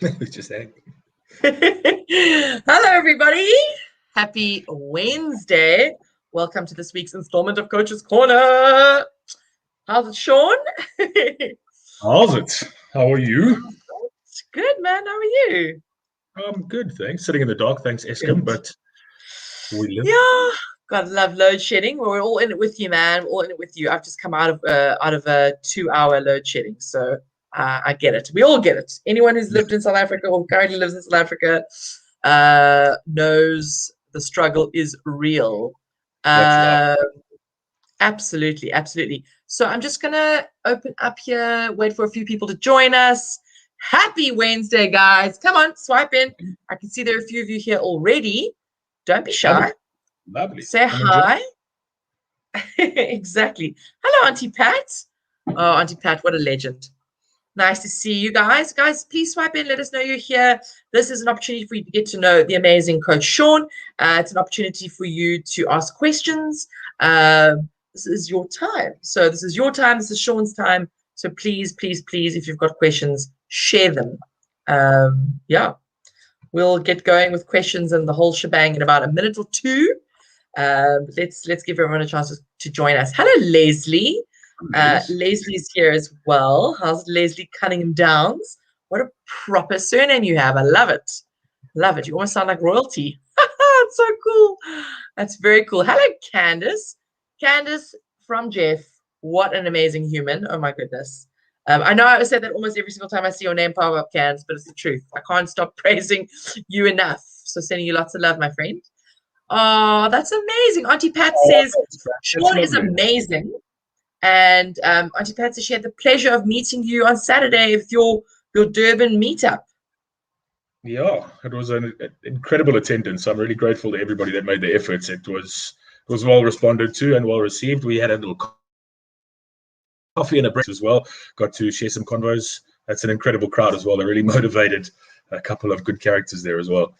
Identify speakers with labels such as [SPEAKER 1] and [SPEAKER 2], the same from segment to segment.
[SPEAKER 1] Just saying.
[SPEAKER 2] Hello, everybody. Happy Wednesday. Welcome to this week's installment of Coach's Corner. How's it, Shaun?
[SPEAKER 1] How's it? How are you?
[SPEAKER 2] Good, man. How are you?
[SPEAKER 1] I'm good, thanks. Sitting in the dark, thanks, Eskom,
[SPEAKER 2] Good.
[SPEAKER 1] but we live.
[SPEAKER 2] Yeah, gotta love load shedding. We're all in it with you, man. We're all in it with you. I've just come out of a 2-hour load shedding, so I get it. We all get it. Anyone who's lived in South Africa or currently lives in South Africa knows the struggle is real.
[SPEAKER 1] That's right.
[SPEAKER 2] Absolutely, absolutely. So I'm just gonna open up here, wait for a few people to join us. Happy Wednesday, guys. Come on, swipe in. I can see there are a few of you here already. Don't be shy.
[SPEAKER 1] Lovely. Lovely.
[SPEAKER 2] Say hi. Exactly. Hello, Auntie Pat. Oh, Auntie Pat, what a legend. Nice to see you guys. Guys, please swipe in. Let us know you're here. This is an opportunity for you to get to know the amazing Coach Shaun. It's an opportunity for you to ask questions. This is your time. So this is your time. This is Shaun's time. So please, please, please, if you've got questions, share them. Yeah, we'll get going with questions and the whole shebang in about a minute or two. Let's give everyone a chance to join us. Hello, Leslie. Leslie's here as well. How's Leslie Cunningham Downs? What a proper surname you have. I love it. Love it. You almost sound like royalty. That's so cool. That's very cool. Hello, Candace. Candace from Jeff. What an amazing human. Oh, my goodness. I know I say that almost every single time I see your name pop up, Candace, but it's the truth. I can't stop praising you enough. So sending you lots of love, my friend. Oh, that's amazing. Auntie Pat says Shaun is amazing. And Auntie Pat says she had the pleasure of meeting you on Saturday with your Durban meetup.
[SPEAKER 1] Yeah, it was an incredible attendance. I'm really grateful to everybody that made the efforts. It was well responded to and well received. We had a little coffee and a break as well. Got to share some convos. That's an incredible crowd as well. They're really motivated. A couple of good characters there as well.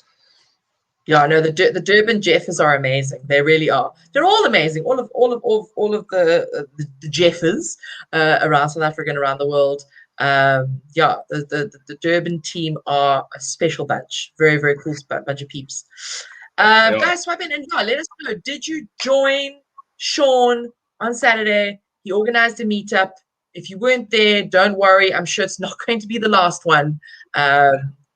[SPEAKER 2] Yeah, no, the Durban Jeffers are amazing. They really are. They're all amazing. All of the Jeffers around South Africa and around the world. Yeah, the Durban team are a special bunch. Very, very cool bunch of peeps. Guys, swipe in and let us know. Did you join Shaun on Saturday? He organized a meetup. If you weren't there, don't worry. I'm sure it's not going to be the last one.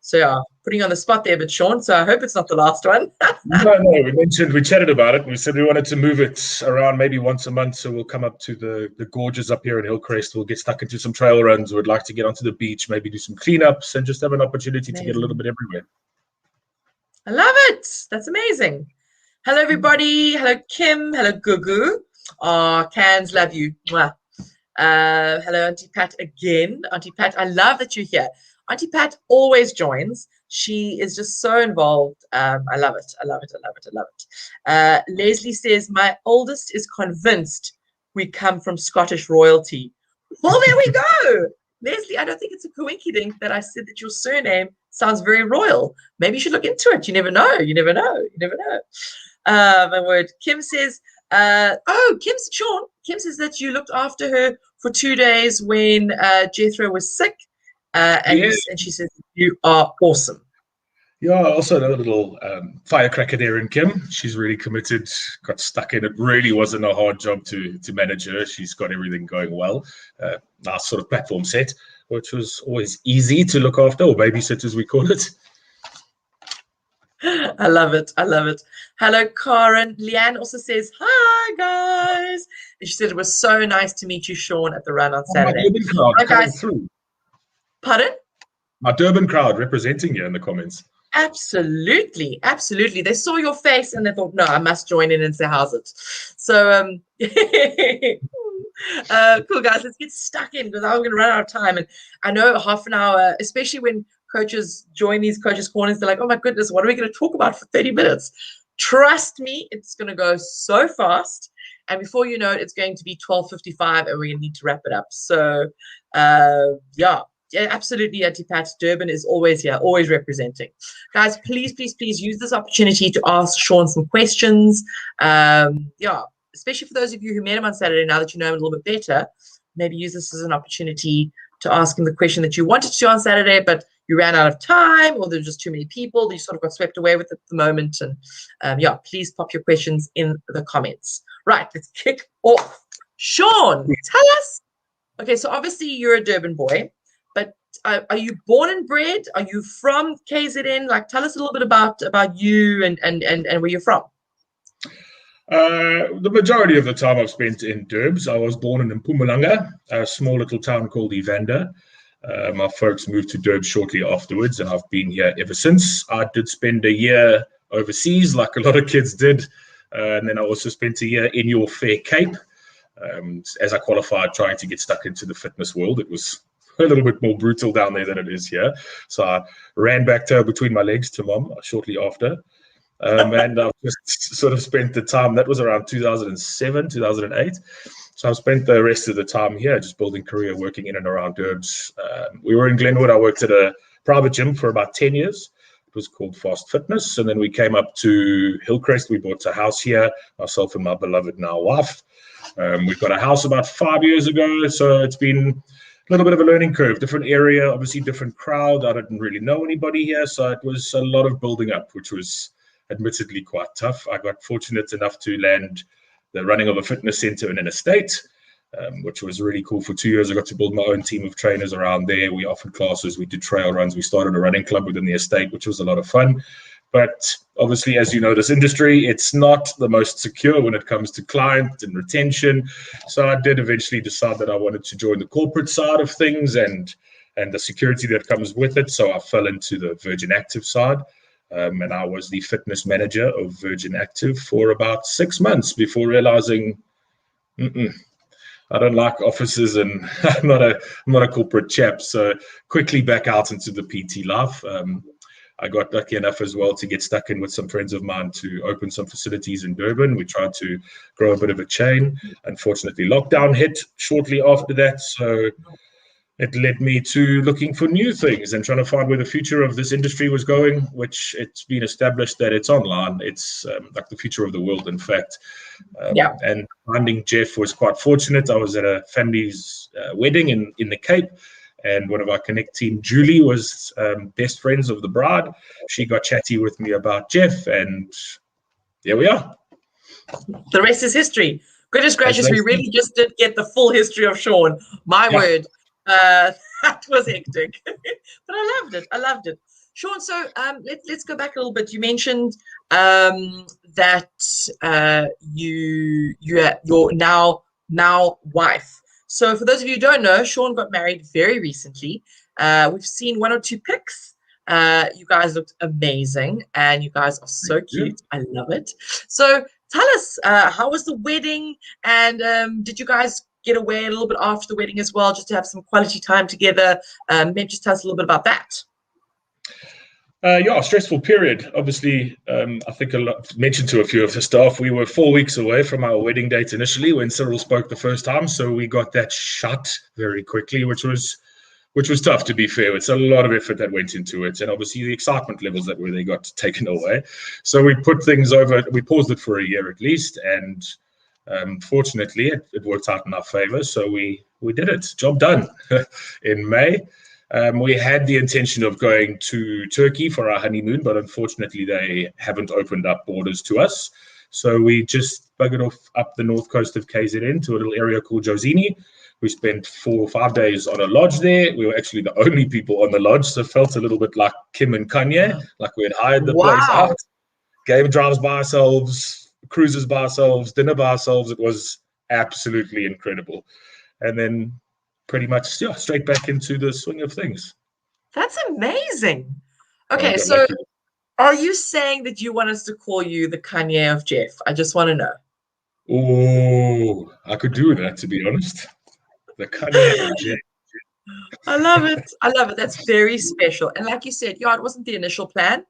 [SPEAKER 2] So yeah, putting you on the spot there, but Shaun, so I hope it's not the last one.
[SPEAKER 1] No, we chatted about it. We said we wanted to move it around maybe once a month. So we'll come up to the gorges up here in Hillcrest. We'll get stuck into some trail runs. We'd like to get onto the beach, maybe do some cleanups and just have an opportunity to get a little bit everywhere.
[SPEAKER 2] I love it. That's amazing. Hello, everybody. Hello, Kim. Hello, Gugu. Oh, Cans, love you. Mwah. Hello, Auntie Pat again. Auntie Pat, I love that you're here. Auntie Pat always joins. She is just so involved. I love it. I love it. I love it. I love it. Leslie says, my oldest is convinced we come from Scottish royalty. Well, there we go. Leslie, I don't think it's a coincidence that I said that your surname sounds very royal. Maybe you should look into it. You never know. You never know. You never know. My word. Kim says, Shaun. Kim says that you looked after her for 2 days when Jethro was sick. And she says, you are awesome.
[SPEAKER 1] Yeah, also another little firecracker there in Kim. She's really committed, got stuck in. It really wasn't a hard job to manage her. She's got everything going well. Nice sort of platform set, which was always easy to look after, or babysit as we call it.
[SPEAKER 2] I love it. I love it. Hello, Karen. Leanne also says, hi, guys. And she said, it was so nice to meet you, Shaun, at the run on Saturday.
[SPEAKER 1] My Durban crowd coming through.
[SPEAKER 2] Pardon?
[SPEAKER 1] My Durban crowd representing you in the comments.
[SPEAKER 2] Absolutely. Absolutely. They saw your face and they thought, no, I must join in and say, how's it? So, cool, guys. Let's get stuck in because I'm going to run out of time. And I know half an hour, especially when coaches join these coaches' corners, they're like, oh, my goodness, what are we going to talk about for 30 minutes? Trust me, it's going to go so fast. And before you know it, it's going to be 12:55 and we're going to need to wrap it up. So, yeah, absolutely, Auntie Pat. Durban is always here, always representing. Guys, please, please, please use this opportunity to ask Shaun some questions. Yeah, especially for those of you who met him on Saturday, now that you know him a little bit better, maybe use this as an opportunity to ask him the question that you wanted to on Saturday, but you ran out of time, or there's just too many people that you sort of got swept away with at the moment. And yeah, please pop your questions in the comments. Right, let's kick off. Shaun, tell us. Okay, so obviously you're a Durban boy, but are you born and bred? Are you from KZN? Like, tell us a little bit about you and where you're from.
[SPEAKER 1] The majority of the time I've spent in Durbs. I was born in Mpumalanga, a small little town called Evander. My folks moved to Durbs shortly afterwards, and I've been here ever since. I did spend a year overseas, like a lot of kids did, and then I also spent a year in your fair Cape. As I qualified, trying to get stuck into the fitness world. It was a little bit more brutal down there than it is here. So I ran back to between my legs to mom shortly after. And I've just sort of spent the time, that was around 2007, 2008. So I've spent the rest of the time here just building career, working in and around Durbs. We were in Glenwood. I worked at a private gym for about 10 years. It was called Fast Fitness. And then we came up to Hillcrest. We bought a house here, myself and my beloved now wife. We've got a house about 5 years ago. So it's been a little bit of a learning curve, different area, obviously different crowd. I didn't really know anybody here. So it was a lot of building up, which was admittedly quite tough. I got fortunate enough to land the running of a fitness center in an estate, which was really cool. For 2 years, I got to build my own team of trainers around there. We offered classes, we did trail runs, we started a running club within the estate, which was a lot of fun. But obviously, as you know, this industry, it's not the most secure when it comes to client and retention. So I did eventually decide that I wanted to join the corporate side of things and the security that comes with it. So I fell into the Virgin Active side. And I was the fitness manager of Virgin Active for about 6 months before realizing, I don't like offices and I'm not a corporate chap. So quickly back out into the PT life. I got lucky enough as well to get stuck in with some friends of mine to open some facilities in Durban. We tried to grow a bit of a chain. Unfortunately, lockdown hit shortly after that. So it led me to looking for new things and trying to find where the future of this industry was going, which it's been established that it's online. It's like the future of the world, in fact. And finding Jeff was quite fortunate. I was at a family's wedding in the Cape, and one of our Connect team, Julie, was best friends of the bride. She got chatty with me about Jeff, and there we are.
[SPEAKER 2] The rest is history. Goodness gracious, we really just did get the full history of Shaun. My word. That was hectic, but I loved it. Shaun, so let's go back a little bit. You mentioned that your now wife. So for those of you who don't know, Shaun got married very recently. We've seen 1 or 2 pics. You guys looked amazing, and you guys are so cute. I love it. So tell us, how was the wedding, and did you guys get away a little bit after the wedding as well, just to have some quality time together? Maybe just tell us a little bit about that.
[SPEAKER 1] Stressful period. Obviously, I think mentioned to a few of the staff, we were 4 weeks away from our wedding date initially when Cyril spoke the first time. So we got that shut very quickly, which was tough, to be fair. It's a lot of effort that went into it. And obviously the excitement levels that they got taken away. So we put things over, we paused it for a year at least. And fortunately, it worked out in our favor. So we did it. Job done. In May, we had the intention of going to Turkey for our honeymoon, but unfortunately, they haven't opened up borders to us. So we just buggered off up the north coast of KZN to a little area called Jozini. We spent 4 or 5 days on a lodge there. We were actually the only people on the lodge, so it felt a little bit like Kim and Kanye, like we had hired the place out. Gave drives by ourselves, cruises by ourselves, dinner by ourselves. It was absolutely incredible. And then pretty much straight back into the swing of things.
[SPEAKER 2] That's amazing. Okay, so are you saying that you want us to call you the Kanye of Jeff? I just want to know.
[SPEAKER 1] Oh, I could do that, to be honest. The Kanye of Jeff.
[SPEAKER 2] I love it. That's very special. And like you said, it wasn't the initial plan.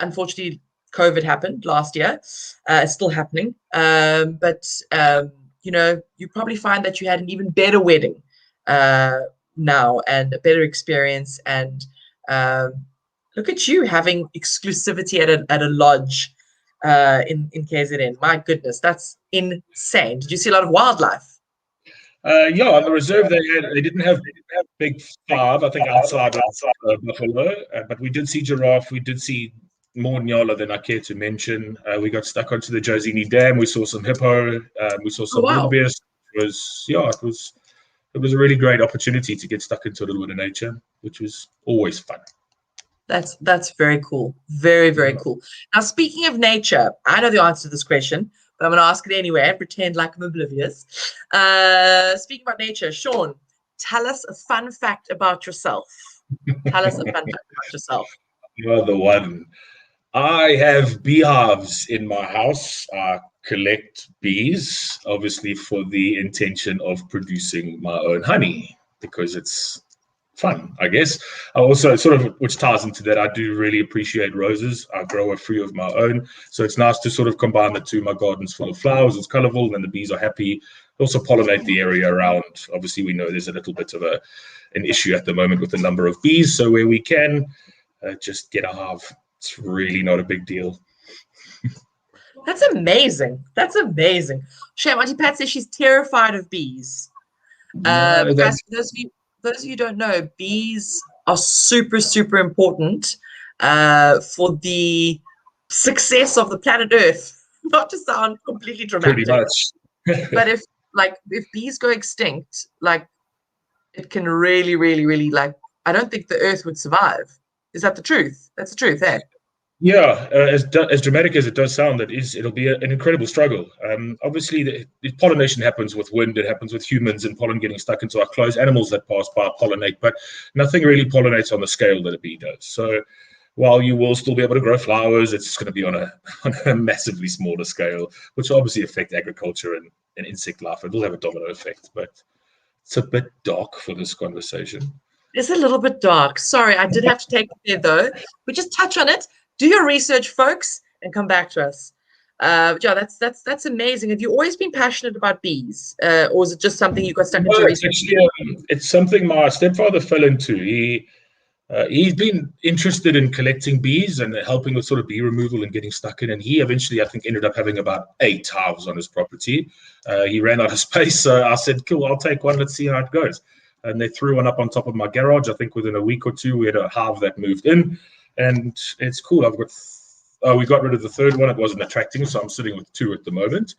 [SPEAKER 2] Unfortunately, COVID happened last year. It's still happening. But you probably find that you had an even better wedding now and a better experience. And look at you having exclusivity at a lodge in KZN. My goodness, that's insane. Did you see a lot of wildlife?
[SPEAKER 1] Yeah, on the reserve they didn't have big five. I think outside of buffalo, but we did see giraffe. We did see more nyala than I care to mention. We got stuck onto the Josini Dam. We saw some hippo. We saw
[SPEAKER 2] Oh
[SPEAKER 1] some
[SPEAKER 2] wow.
[SPEAKER 1] wildebeest. It was a really great opportunity to get stuck into a little bit of nature, which was always fun.
[SPEAKER 2] That's very cool. Very, very
[SPEAKER 1] Yeah.
[SPEAKER 2] cool. Now, speaking of nature, I know the answer to this question, but I'm going to ask it anyway and pretend like I'm oblivious. Speaking about nature, Shaun, tell us a fun fact about yourself. Tell us a fun fact about yourself.
[SPEAKER 1] You're the one. I have beehives in my house. I collect bees, obviously, for the intention of producing my own honey because it's fun, I guess. I also sort of, which ties into that, I do really appreciate roses. I grow a few of my own. So it's nice to sort of combine the two. My garden's full of flowers, it's colorful, and the bees are happy. Also pollinate the area around. Obviously, we know there's a little bit of an issue at the moment with the number of bees. So where we can, just get a hive. It's really not a big deal.
[SPEAKER 2] That's amazing. That's amazing. Shame, Auntie Pat says she's terrified of bees.
[SPEAKER 1] No, that
[SPEAKER 2] Guys, for those of you who don't know, bees are super, super important for the success of the planet Earth. Not to sound completely
[SPEAKER 1] pretty
[SPEAKER 2] dramatic,
[SPEAKER 1] much.
[SPEAKER 2] but if bees go extinct, like it can really, really, really I don't think the Earth would survive. Is that the truth? That's the truth, eh?
[SPEAKER 1] Yeah, as dramatic as it does sound, it'll be an incredible struggle. Obviously, the pollination happens with wind, it happens with humans and pollen getting stuck into our clothes. Animals that pass by pollinate, but nothing really pollinates on the scale that a bee does. So while you will still be able to grow flowers, it's going to be on a massively smaller scale, which will obviously affect agriculture and insect life. It will have a domino effect, but it's a bit dark for this conversation.
[SPEAKER 2] It's a little bit dark. Sorry, I did have to take it there though. But just touch on it. Do your research, folks, and come back to us. Yeah, that's amazing. Have you always been passionate about bees, or is it just something you got stuck
[SPEAKER 1] No,
[SPEAKER 2] into
[SPEAKER 1] it's
[SPEAKER 2] recently?
[SPEAKER 1] actually it's something my stepfather fell into. He's been interested in collecting bees and helping with sort of bee removal and getting stuck in. And he eventually, I think, ended up having about 8 hives on his property. He ran out of space, so I said, "Cool, I'll take one. Let's see how it goes." And they threw one up on top of my garage. I think within a week or two, we had a hive that moved in, and it's cool. We got rid of the third one. It wasn't attracting, so I'm sitting with 2 at the moment.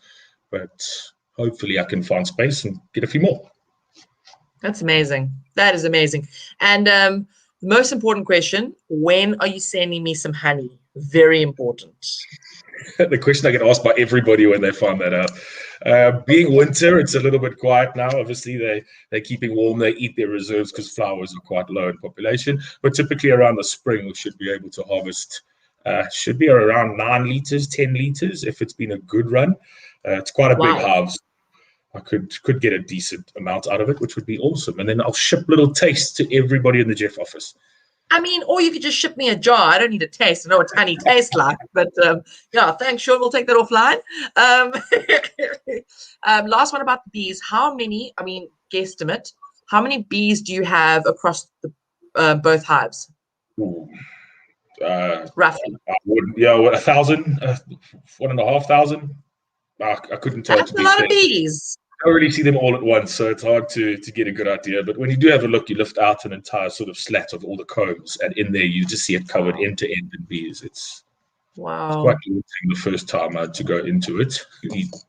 [SPEAKER 1] But hopefully, I can find space and get a few more.
[SPEAKER 2] That's amazing. That is amazing. And the most important question: when are you sending me some honey? Very important.
[SPEAKER 1] The question I get asked by everybody when they find that out. Being winter, it's a little bit quiet now. Obviously, they're keeping warm. They eat their reserves because flowers are quite low in population. But typically around the spring, we should be able to harvest. Should be around 9 liters, 10 liters if it's been a good run. It's quite a big
[SPEAKER 2] Wow.
[SPEAKER 1] harvest. I could get a decent amount out of it, which would be awesome. And then I'll ship little tastes to everybody in the Jeff office.
[SPEAKER 2] I mean, or you could just ship me a jar. I don't need a taste. I know what honey tastes like, but yeah, thanks, Sean. We'll take that offline. Last one about the bees. How many? I mean, guesstimate. How many bees do you have across the both hives,
[SPEAKER 1] Ooh. Uh,
[SPEAKER 2] roughly?
[SPEAKER 1] yeah, 1,000, 1,500. I couldn't tell,
[SPEAKER 2] That's
[SPEAKER 1] to
[SPEAKER 2] a
[SPEAKER 1] be
[SPEAKER 2] lot of
[SPEAKER 1] fair.
[SPEAKER 2] bees.
[SPEAKER 1] I don't really see them all at once, so it's hard to get a good idea. But when you do have a look, you lift out an entire sort of slat of all the combs, and in there you just see it covered end to end in bees. It's quite
[SPEAKER 2] Wow.
[SPEAKER 1] daunting the first time I had to go into it.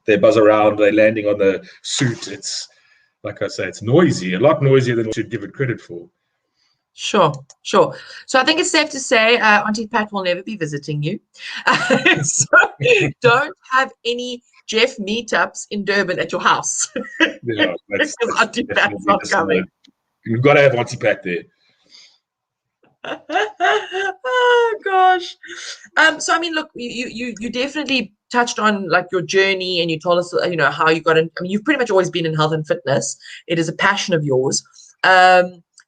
[SPEAKER 1] They buzz around, they're landing on the suit. It's like I say, it's noisy, a lot noisier than we should give it credit for.
[SPEAKER 2] Sure, sure. So I think it's safe to say Auntie Pat will never be visiting you. So don't have any Jeff meetups in Durban at your house.
[SPEAKER 1] Yeah,
[SPEAKER 2] Because
[SPEAKER 1] that's
[SPEAKER 2] Auntie Pat's
[SPEAKER 1] definitely
[SPEAKER 2] not coming.
[SPEAKER 1] You've got to have Auntie Pat there.
[SPEAKER 2] Oh gosh. So I mean, look, you definitely touched on like your journey, and you told us, how you got in. I mean, you've pretty much always been in health and fitness. It is a passion of yours.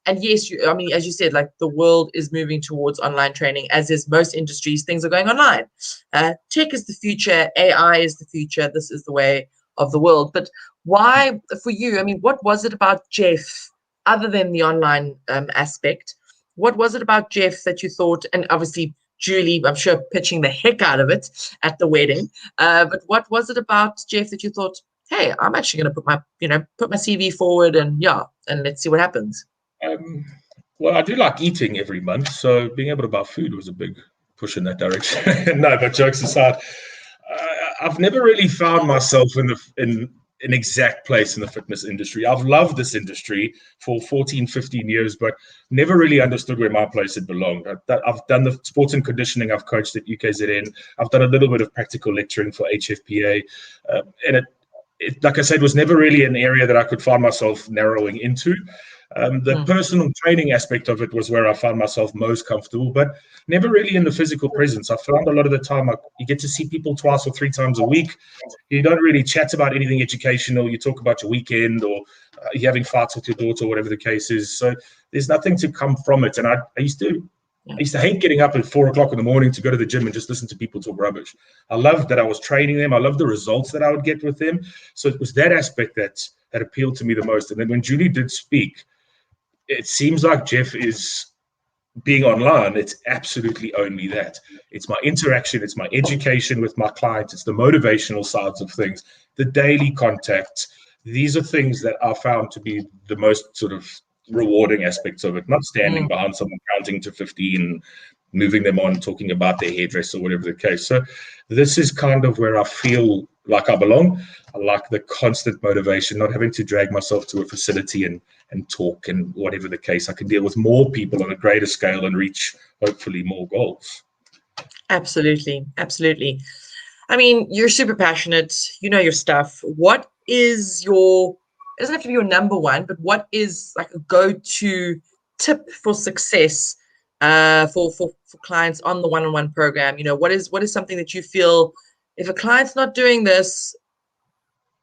[SPEAKER 2] And yes, I mean, as you said, like the world is moving towards online training, as is most industries. Things are going online. Tech is the future. AI is the future. This is the way of the world. But why, for you? I mean, what was it about Jeff, other than the online aspect? What was it about Jeff that you thought, and obviously Julie, I'm sure, pitching the heck out of it at the wedding. But what was it about Jeff that you thought, hey, I'm actually going to put my CV forward, and let's see what happens.
[SPEAKER 1] Well, I do like eating every month, so being able to buy food was a big push in that direction. No, but jokes aside, I've never really found myself in an exact place in the fitness industry. I've loved this industry for 14, 15 years, but never really understood where my place had belonged. I've done the sports and conditioning. I've coached at UKZN. I've done a little bit of practical lecturing for HFPA. And it, like I said, was never really an area that I could find myself narrowing into. The personal training aspect of it was where I found myself most comfortable, but never really in the physical presence. I found a lot of the time you get to see people 2 or 3 times a week. You don't really chat about anything educational. You talk about your weekend, or you're having fights with your daughter, or whatever the case is. So there's nothing to come from it. And I used to hate getting up at 4 o'clock in the morning to go to the gym and just listen to people talk rubbish. I loved that I was training them. I loved the results that I would get with them. So it was that aspect that appealed to me the most. And then when Julie did speak, it seems like Jeff is being online. It's absolutely only that. It's my interaction. It's my education with my clients. It's the motivational sides of things, the daily contact. These are things that I found to be the most sort of rewarding aspects of it, not standing behind someone counting to 15, moving them on, talking about their hairdresser or whatever the case. So this is kind of where I feel like I belong. I like the constant motivation, not having to drag myself to a facility and talk and whatever the case. I can deal with more people on a greater scale and reach hopefully more goals.
[SPEAKER 2] Absolutely. Absolutely. I mean, you're super passionate. You know your stuff. What is it doesn't have to be your number one, but what is like a go-to tip for success for clients on the one-on-one program? What is something that you feel if a client's not doing this,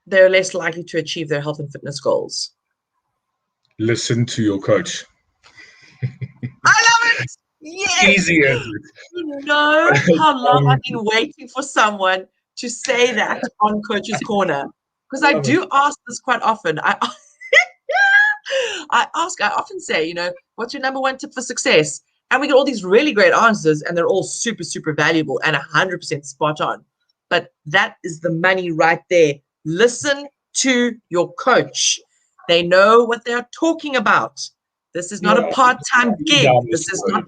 [SPEAKER 2] they're less likely to achieve their health and fitness goals?
[SPEAKER 1] Listen to your coach.
[SPEAKER 2] I love it. Yes.
[SPEAKER 1] Easy as it.
[SPEAKER 2] You know how long I've been waiting for someone to say that on Coach's Corner, because I do ask this quite often. I often say, what's your number one tip for success? And we get all these really great answers, and they're all super, super valuable and 100% spot on. But that is the money right there. Listen to your coach. They know what they're talking about. This is not a part-time gig. This is not.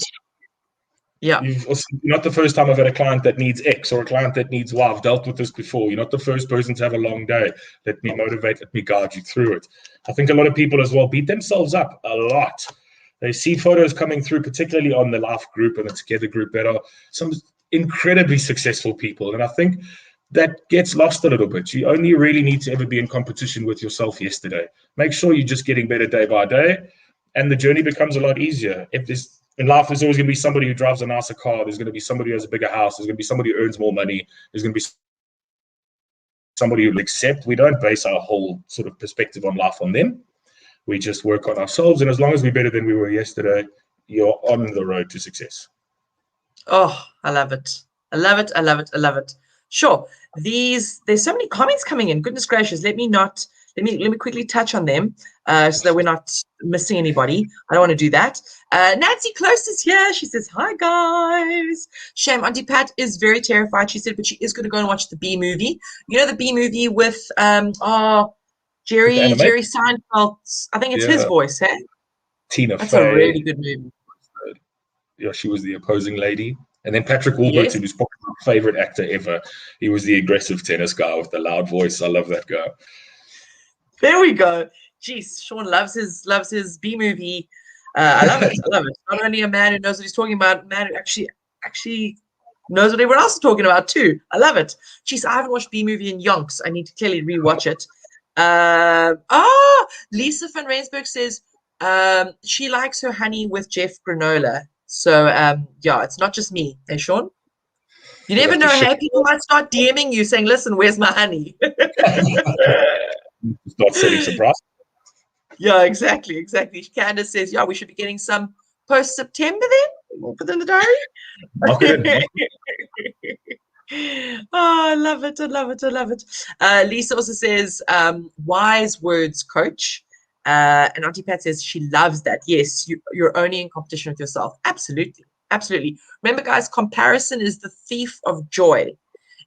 [SPEAKER 2] Yeah.
[SPEAKER 1] You're not the first time I've had a client that needs X or a client that needs Y. I've dealt with this before. You're not the first person to have a long day. Let me motivate, let me guide you through it. I think a lot of people as well beat themselves up a lot. They see photos coming through, particularly on the Life group and the Together group, that are some incredibly successful people. And I think that gets lost a little bit. You only really need to ever be in competition with yourself yesterday. Make sure you're just getting better day by day, and the journey becomes a lot easier. In life, there's always going to be somebody who drives a nicer car. There's going to be somebody who has a bigger house. There's going to be somebody who earns more money. There's going to be somebody who will accept. We don't base our whole sort of perspective on life on them. We just work on ourselves. And as long as we're better than we were yesterday, you're on the road to success.
[SPEAKER 2] Oh, I love it. I love it. I love it. I love it. Sure. There's so many comments coming in. Goodness gracious. Let me quickly touch on them so that we're not missing anybody. I don't want to do that. Nancy Close is here. She says, hi, guys. Shame, Auntie Pat is very terrified, she said, but she is going to go and watch the B movie. You know the B movie with Jerry Seinfeld. I think it's his voice, hey?
[SPEAKER 1] Tina
[SPEAKER 2] That's
[SPEAKER 1] Fey.
[SPEAKER 2] a really good movie.
[SPEAKER 1] Yeah, she was the opposing lady. And then Patrick Warburton, who's probably my favorite actor ever. He was the aggressive tennis guy with the loud voice. I love that guy.
[SPEAKER 2] There we go. Jeez, Shaun loves his B movie. I love it. I love it. Not only a man who knows what he's talking about, a man who actually knows what everyone else is talking about too. I love it. Jeez, I haven't watched B movie in yonks. I need to clearly rewatch it. Lisa van Rensburg says she likes her honey with Jeff granola. So it's not just me. Hey, Shaun? You never know. Hey, people might start DMing you saying, listen, where's my honey?
[SPEAKER 1] Not setting surprise.
[SPEAKER 2] Yeah, exactly. Candace says, we should be getting some post-September then. We'll put in the diary. Oh, I love it. Lisa also says, wise words, coach. And Auntie Pat says she loves that. Yes, you're only in competition with yourself. Absolutely. Remember, guys, comparison is the thief of joy.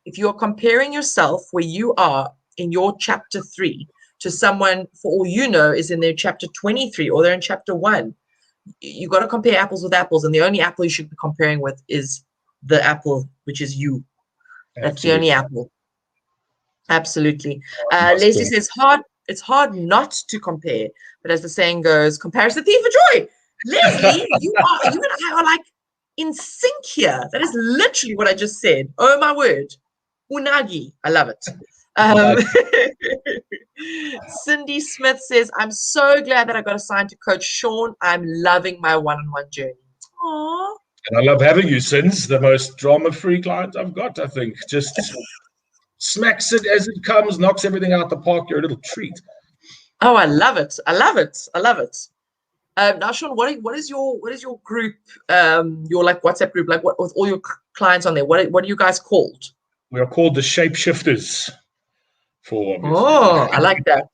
[SPEAKER 2] If you're comparing yourself where you are in your chapter 3 to someone, for all you know, is in their chapter 23 or they're in chapter 1, you got to compare apples with apples, and the only apple you should be comparing with is the apple, which is you. That's the only apple. Absolutely. Leslie says it's hard not to compare, but as the saying goes, comparison thief for joy. Leslie, you and I are like in sync here. That is literally what I just said. Oh my word. Unagi. I love it. Cindy Smith says, I'm so glad that I got assigned to Coach Shaun. I'm loving my one-on-one journey. Aww.
[SPEAKER 1] And I love having you, Sins, the most drama-free client I've got, I think. Just smacks it as it comes, knocks everything out the park. You're a little treat.
[SPEAKER 2] Oh, I love it. I love it. I love it. Now, Shaun, what is your group, your like WhatsApp group, like what with all your clients on there? What are you guys called?
[SPEAKER 1] We are called the Shapeshifters.
[SPEAKER 2] I like that.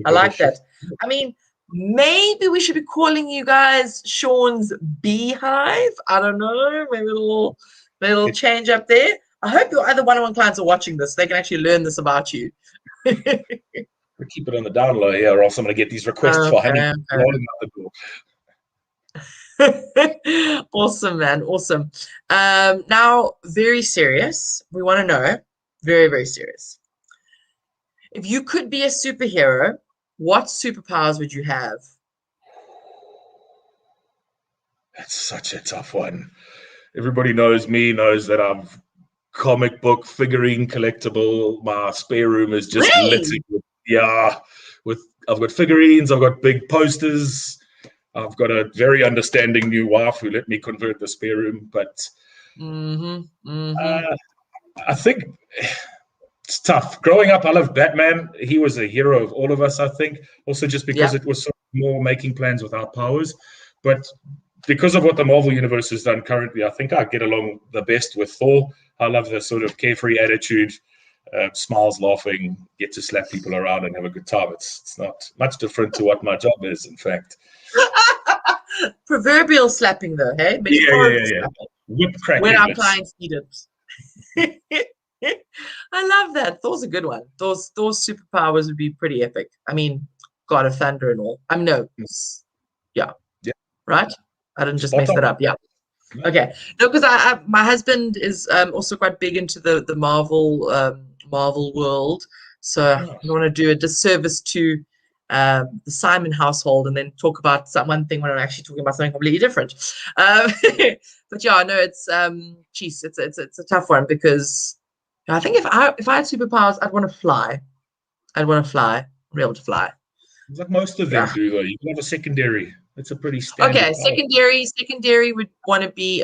[SPEAKER 2] I like that. I mean, maybe we should be calling you guys Shaun's Beehive. I don't know. Maybe a little change up there. I hope your other one-on-one clients are watching this. They can actually learn this about you.
[SPEAKER 1] We keep it on the down low here, or else I'm going to get these requests for honey rolling out
[SPEAKER 2] the door. Awesome, man. Awesome. Now, very serious. We want to know, very, very serious. If you could be a superhero, what superpowers would you have?
[SPEAKER 1] That's such a tough one. Everybody knows that I'm comic book figurine collectible. My spare room is just littered with I've got figurines, I've got big posters, I've got a very understanding new wife who let me convert the spare room. But I think it's tough. Growing up, I loved Batman. He was a hero of all of us, I think. Also, just because it was so more making plans without powers. But because of what the Marvel Universe has done currently, I think I get along the best with Thor. I love the sort of carefree attitude, smiles, laughing, get to slap people around and have a good time. It's not much different to what my job is, in fact.
[SPEAKER 2] Proverbial slapping, though, hey?
[SPEAKER 1] Yeah. Whip cracking.
[SPEAKER 2] When our clients need it. I love that. Thor's a good one. Thor's superpowers would be pretty epic. I mean, God of Thunder and all. I mean, no. Yeah. Right? I didn't just mess that up. Yeah. Okay. No, because my husband is also quite big into the Marvel world. So I don't want to do a disservice to the Simon household and then talk about one thing when I'm actually talking about something completely different. But yeah, no, it's it's a tough one because I think if I had superpowers, I'd want to fly. I'd want to fly, be able to fly.
[SPEAKER 1] Like most of them do, though. You can have a secondary. It's a pretty standard.
[SPEAKER 2] Okay, secondary would want to be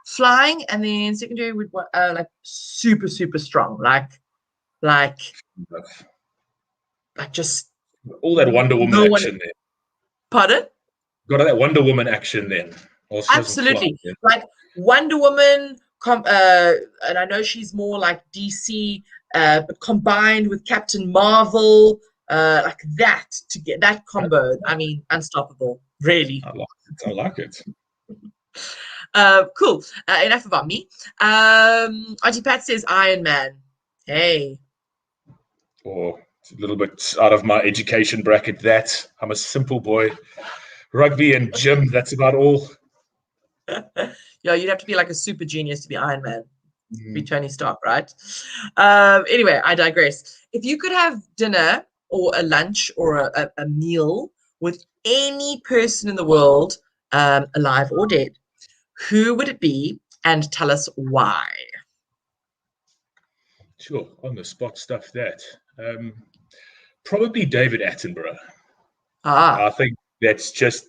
[SPEAKER 2] flying, and then secondary would want like super strong, like just
[SPEAKER 1] all that Wonder Woman action there.
[SPEAKER 2] Pardon?
[SPEAKER 1] Got that Wonder Woman action then.
[SPEAKER 2] Absolutely, like Wonder Woman. And I know she's more like DC, but combined with Captain Marvel, like that to get that combo. I mean, unstoppable. Really.
[SPEAKER 1] I like it.
[SPEAKER 2] Cool. Enough about me. Auntie Pat says Iron Man. Hey.
[SPEAKER 1] It's a little bit out of my education bracket. That I'm a simple boy. Rugby and gym. That's about all.
[SPEAKER 2] Yeah, you'd have to be like a super genius to be Iron Man. Be Tony Stark, right? Anyway, I digress. If you could have dinner or a lunch or a meal with any person in the world, alive or dead, who would it be, and tell us why?
[SPEAKER 1] Sure, on the spot stuff that. Probably David Attenborough. I think that's just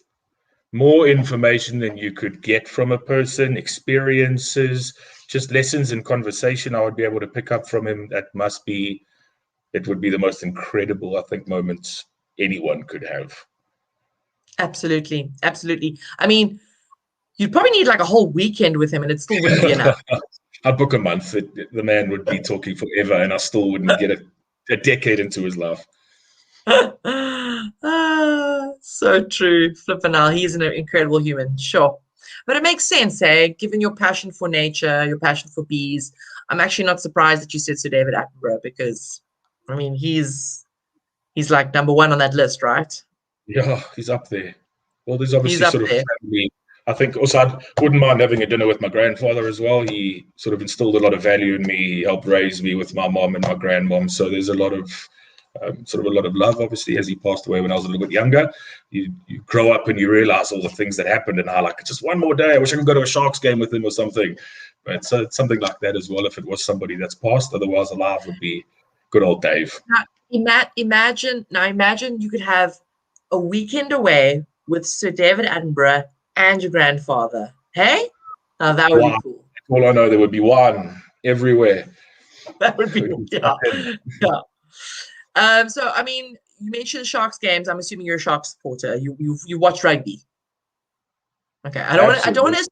[SPEAKER 1] more information than you could get from a person, experiences, just lessons in conversation I would be able to pick up from him. It would be the most incredible, I think, moments anyone could have.
[SPEAKER 2] Absolutely. I mean, you'd probably need like a whole weekend with him and it still wouldn't be enough.
[SPEAKER 1] I'd book a month. The man would be talking forever and I still wouldn't get a decade into his life.
[SPEAKER 2] So true. Flippin' hell, he's an incredible human, sure. But it makes sense, eh? Given your passion for nature, your passion for bees, I'm actually not surprised that you said Sir David Attenborough because I mean, he's like number one on that list, right?
[SPEAKER 1] Yeah, he's up there. Well, there's
[SPEAKER 2] He's
[SPEAKER 1] obviously
[SPEAKER 2] up
[SPEAKER 1] sort of
[SPEAKER 2] there.
[SPEAKER 1] family. I think also I wouldn't mind having a dinner with my grandfather as well. He sort of instilled a lot of value in me. He helped raise me with my mom and my grandmom. So there's a lot of sort of a lot of love, obviously, as he passed away when I was a little bit younger. You grow up and you realize all the things that happened and how, like, just one more day, I wish I could go to a Sharks game with him or something. But so it's something like that as well, if it was somebody that's passed. Otherwise, alive would be good old Dave.
[SPEAKER 2] Imagine you could have a weekend away with Sir David Attenborough and your grandfather. Hey? Now that would be cool.
[SPEAKER 1] All I know, there would be one everywhere.
[SPEAKER 2] That would be, yeah. So, I mean, you mentioned Sharks games. I'm assuming you're a Sharks supporter. You watch rugby. Okay. I don't want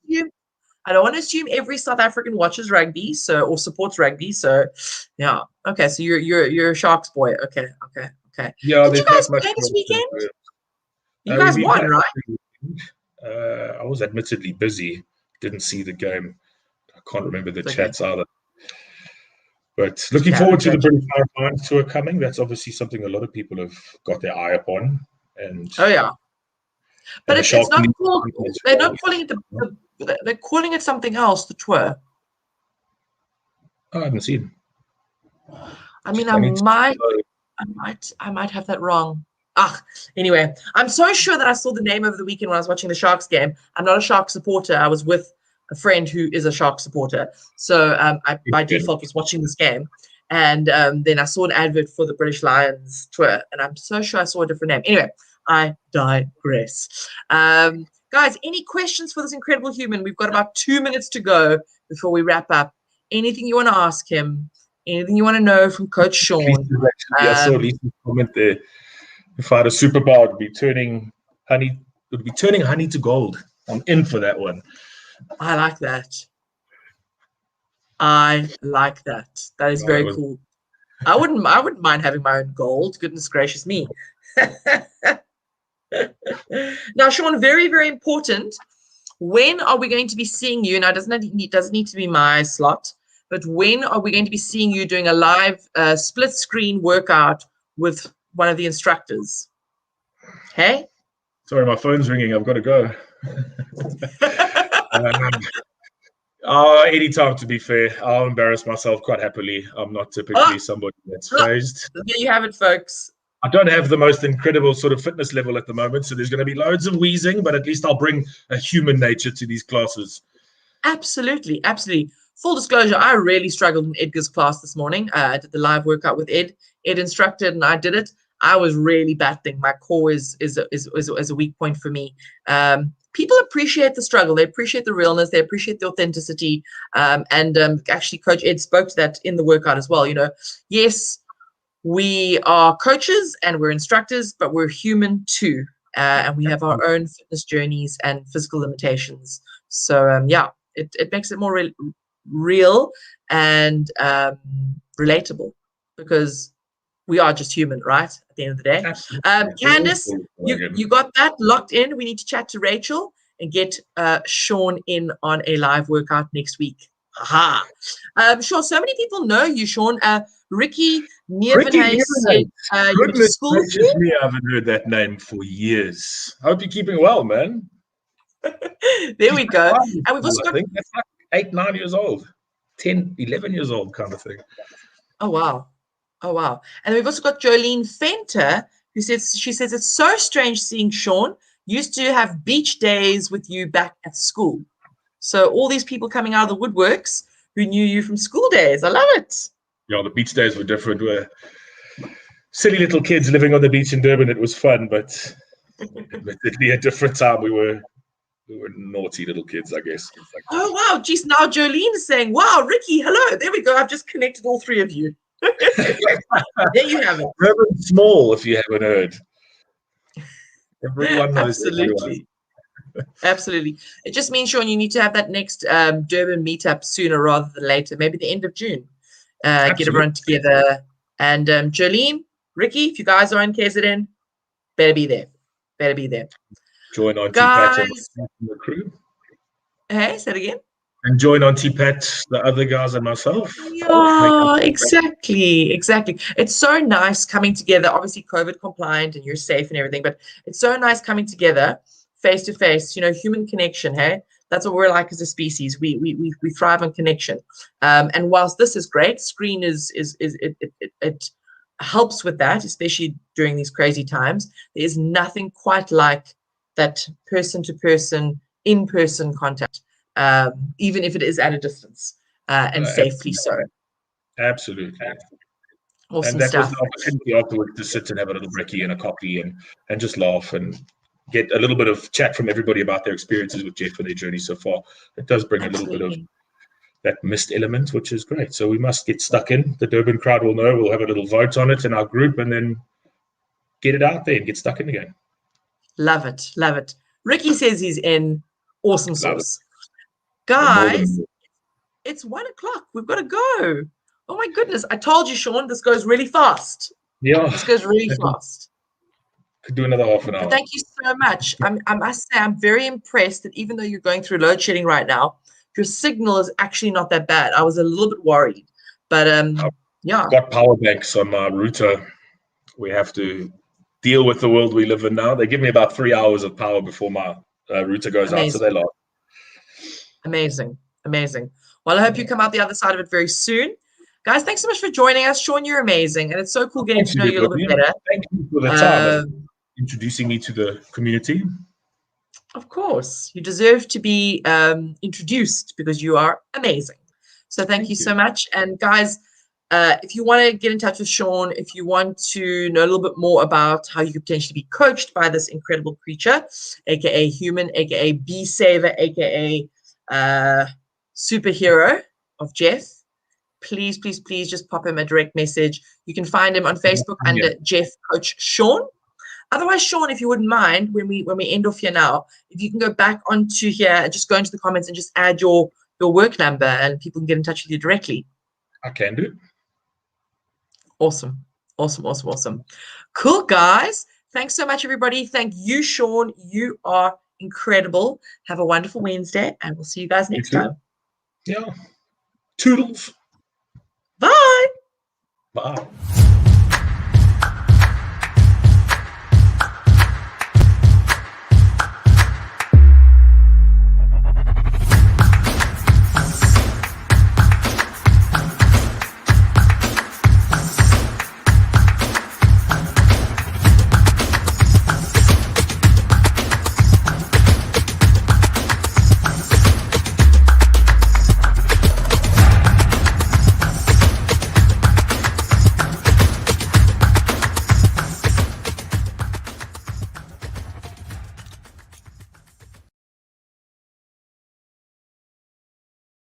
[SPEAKER 2] to assume every South African watches rugby, or supports rugby. So, yeah. Okay. So you're a Sharks boy. Okay.
[SPEAKER 1] Yeah,
[SPEAKER 2] Did you
[SPEAKER 1] there's
[SPEAKER 2] guys
[SPEAKER 1] not
[SPEAKER 2] play
[SPEAKER 1] much.
[SPEAKER 2] this weekend? You
[SPEAKER 1] We
[SPEAKER 2] guys won, right?
[SPEAKER 1] I was admittedly busy. Didn't see the game. I can't remember the chats either. But looking forward to the British Lions tour coming. That's obviously something a lot of people have got their eye upon. And
[SPEAKER 2] oh yeah, but it's not called. They're not calling it they're calling it something else. The tour.
[SPEAKER 1] Oh, I haven't seen.
[SPEAKER 2] I mean, I might have that wrong. Anyway, I'm so sure that I saw the name over the weekend when I was watching the Sharks game. I'm not a Sharks supporter. I was with a friend who is a Sharks supporter. So I, by default, was watching this game. And then I saw an advert for the British Lions tour. And I'm so sure I saw a different name. Anyway, I digress. Guys, any questions for this incredible human? We've got about 2 minutes to go before we wrap up. Anything you want to ask him? Anything you want to know from Coach Shaun?
[SPEAKER 1] I saw Lisa's comment there. If I had a superpower, it would be turning honey to gold. I'm in for that one.
[SPEAKER 2] I like that. That is very cool. I wouldn't mind having my own gold. Goodness gracious me. Now, Shaun, very, very important. When are we going to be seeing you? Now, it doesn't need to be my slot, but when are we going to be seeing you doing a live split screen workout with one of the instructors? Hey?
[SPEAKER 1] Sorry, my phone's ringing. I've got to go. Anytime, to be fair. I'll embarrass myself quite happily. I'm not typically somebody that's phased.
[SPEAKER 2] There you have it, folks.
[SPEAKER 1] I don't have the most incredible sort of fitness level at the moment, so there's going to be loads of wheezing, but at least I'll bring a human nature to these classes.
[SPEAKER 2] Absolutely. Full disclosure, I really struggled in Edgar's class this morning. I did the live workout with Ed. Ed instructed and I did it. I was really battling. My core is a weak point for me. People appreciate the struggle. They appreciate the realness. They appreciate the authenticity. Actually, Coach Ed spoke to that in the workout as well. You know, yes, we are coaches and we're instructors, but we're human too. And we have our own fitness journeys and physical limitations. So, it makes it more real and relatable because we are just human, right? At the end of the day. Candice, you got that locked in. We need to chat to Rachel and get Shaun in on a live workout next week. Sure, so many people know you, Shaun. Ricky Neervenhuis said you went to school with
[SPEAKER 1] me. I haven't heard that name for years. I hope you're keeping well, man.
[SPEAKER 2] There we go. And we've also got,
[SPEAKER 1] I think that's like 8, 9 years old, 10, 11 years old kind of thing.
[SPEAKER 2] Oh, wow. And we've also got Jolene Fenter, who says it's so strange seeing Shaun. Used to have beach days with you back at school. So all these people coming out of the woodworks who knew you from school days. I love it.
[SPEAKER 1] Yeah, the beach days were different. We're silly little kids living on the beach in Durban. It was fun, but admittedly a different time. We were naughty little kids, I guess.
[SPEAKER 2] Oh, wow. Geez, now Jolene is saying, wow, Ricky, hello. There we go. I've just connected all three of you. There you have it.
[SPEAKER 1] Durban small, if you haven't heard. Everyone knows
[SPEAKER 2] Absolutely. Absolutely. It just means, Shaun, you need to have that next Durban meetup sooner rather than later, maybe the end of June. Get everyone together. And Jolene, Ricky, if you guys are in KZN, better be there.
[SPEAKER 1] Join on Pat and the crew.
[SPEAKER 2] Hey, say it again.
[SPEAKER 1] And join Auntie Pat, the other guys, and myself.
[SPEAKER 2] Yeah, exactly. It's so nice coming together. Obviously, COVID compliant and you're safe and everything, but it's so nice coming together face to face. Human connection. Hey, that's what we're like as a species. We thrive on connection. And whilst this is great, screen it helps with that, especially during these crazy times. There is nothing quite like that person to person, in person contact, even if it is at a distance. And safely so.
[SPEAKER 1] Absolutely. And
[SPEAKER 2] Awesome
[SPEAKER 1] that was
[SPEAKER 2] stuff.
[SPEAKER 1] the opportunity afterwards to sit and have a little brekkie and a coffee and just laugh and get a little bit of chat from everybody about their experiences with Jeff and their journey so far. It does bring a little bit of that missed element, which is great. So we must get stuck in. The Durban crowd will know. We'll have a little vote on it in our group and then get it out there and get stuck in again.
[SPEAKER 2] Love it. Ricky says he's in. Awesome sauce.
[SPEAKER 1] More
[SPEAKER 2] Guys,
[SPEAKER 1] than
[SPEAKER 2] it's 1:00. We've got to go. Oh my goodness. I told you, Shaun, this goes really fast.
[SPEAKER 1] yeah,
[SPEAKER 2] This goes really fast.
[SPEAKER 1] could do another half an
[SPEAKER 2] But
[SPEAKER 1] hour.
[SPEAKER 2] thank you so much. I must say, I'm very impressed that even though you're going through load shedding right now, your signal is actually not that bad. I was a little bit worried. But yeah.
[SPEAKER 1] I've got power banks on my router. We have to deal with the world we live in now. They give me about 3 hours of power before my router goes out, so they last.
[SPEAKER 2] Amazing. Well, I hope you come out the other side of it very soon. Guys, thanks so much for joining us. Shaun, you're amazing. And it's so cool getting to know you a little bit better.
[SPEAKER 1] Thank you for the time and introducing me to the community.
[SPEAKER 2] Of course. You deserve to be introduced because you are amazing. So thank you so much. And guys, if you want to get in touch with Shaun, if you want to know a little bit more about how you could potentially be coached by this incredible creature, aka human, aka bee saver, aka superhero of Jeff, please just pop him a direct message. You can find him on Facebook under Jeff Coach Shaun. Otherwise, Shaun, if you wouldn't mind, when we end off here now, if you can go back onto here and just go into the comments and just add your work number and people can get in touch with you directly.
[SPEAKER 1] I can do.
[SPEAKER 2] Awesome. Cool, guys. Thanks so much, everybody. Thank you, Shaun. You are incredible. Have a wonderful Wednesday, and we'll see you guys next time.
[SPEAKER 1] Yeah. Toodles.
[SPEAKER 2] Bye.
[SPEAKER 1] Bye.